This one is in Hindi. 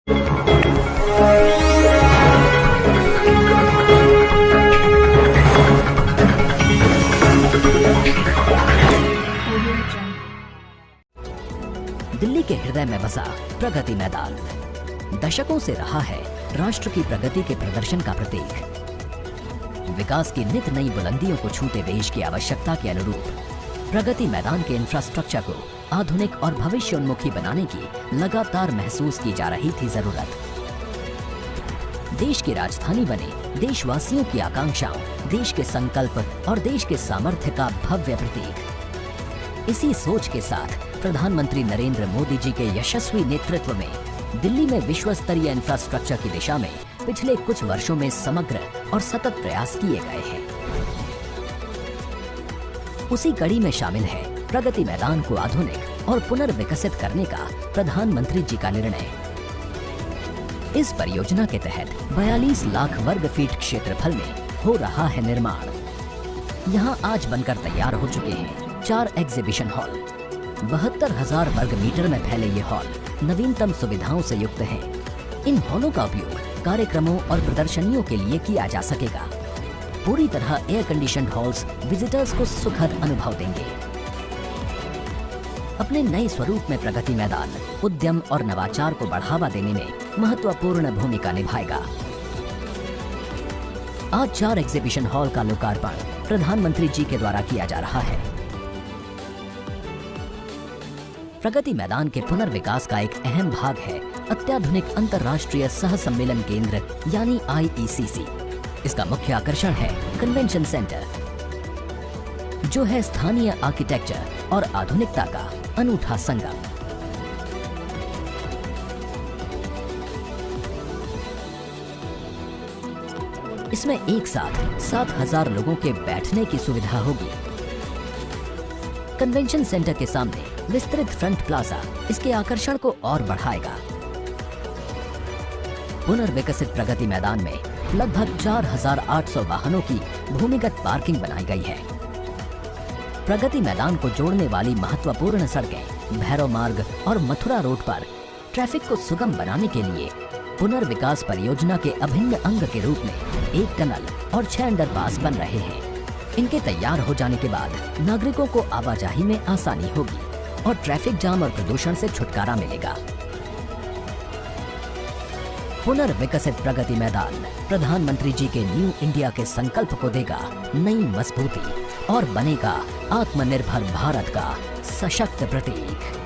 दिल्ली के हृदय में बसा प्रगति मैदान दशकों से रहा है राष्ट्र की प्रगति के प्रदर्शन का प्रतीक। विकास की नित नई बुलंदियों को छूते देश की आवश्यकता के अनुरूप प्रगति मैदान के इंफ्रास्ट्रक्चर को आधुनिक और भविष्योन्मुखी बनाने की लगातार महसूस की जा रही थी जरूरत। देश की राजधानी बने देशवासियों की आकांक्षाओं, देश के संकल्प और देश के सामर्थ्य का भव्य प्रतीक। इसी सोच के साथ प्रधानमंत्री नरेंद्र मोदी जी के यशस्वी नेतृत्व में दिल्ली में विश्व स्तरीय इंफ्रास्ट्रक्चर की दिशा में पिछले कुछ वर्षों में समग्र और सतत प्रयास किए गए हैं। उसी कड़ी में शामिल है प्रगति मैदान को आधुनिक और पुनर्विकसित करने का प्रधानमंत्री जी का निर्णय। इस परियोजना के तहत 42 लाख वर्ग फीट क्षेत्रफल में हो रहा है निर्माण। यहाँ आज बनकर तैयार हो चुके हैं 4 एग्जीबिशन हॉल। 72,000 वर्ग मीटर में फैले ये हॉल नवीनतम सुविधाओं से युक्त हैं। इन हॉलों का उपयोग कार्यक्रमों और प्रदर्शनियों के लिए किया जा सकेगा। पूरी तरह एयर कंडीशनड हॉल्स विजिटर्स को सुखद अनुभव देंगे। अपने नए स्वरूप में प्रगति मैदान उद्यम और नवाचार को बढ़ावा देने में महत्वपूर्ण भूमिका निभाएगा। आज 4 एग्जीबिशन हॉल का लोकार्पण प्रधानमंत्री जी के द्वारा किया जा रहा है। प्रगति मैदान के पुनर्विकास का एक अहम भाग है अत्याधुनिक अंतर्राष्ट्रीय सह सम्मेलन केंद्र यानी IECC। इसका मुख्य आकर्षण है कन्वेंशन सेंटर, जो है स्थानीय आर्किटेक्चर और आधुनिकता का अनूठा संगम। इसमें एक साथ 7,000 लोगों के बैठने की सुविधा होगी। कन्वेंशन सेंटर के सामने विस्तृत फ्रंट प्लाजा इसके आकर्षण को और बढ़ाएगा। पुनर्विकसित प्रगति मैदान में लगभग 4,800 वाहनों की भूमिगत पार्किंग बनाई गई है। प्रगति मैदान को जोड़ने वाली महत्वपूर्ण सड़कें भैरव मार्ग और मथुरा रोड पर ट्रैफिक को सुगम बनाने के लिए पुनर्विकास परियोजना के अभिन्न अंग के रूप में एक टनल और 6 अंडरपास बन रहे हैं। इनके तैयार हो जाने के बाद नागरिकों को आवाजाही में आसानी होगी और ट्रैफिक जाम और प्रदूषण से छुटकारा मिलेगा। पुनर्विकसित प्रगति मैदान प्रधानमंत्री जी के न्यू इंडिया के संकल्प को देगा नई मजबूती और बनेगा आत्मनिर्भर भारत का सशक्त प्रतीक।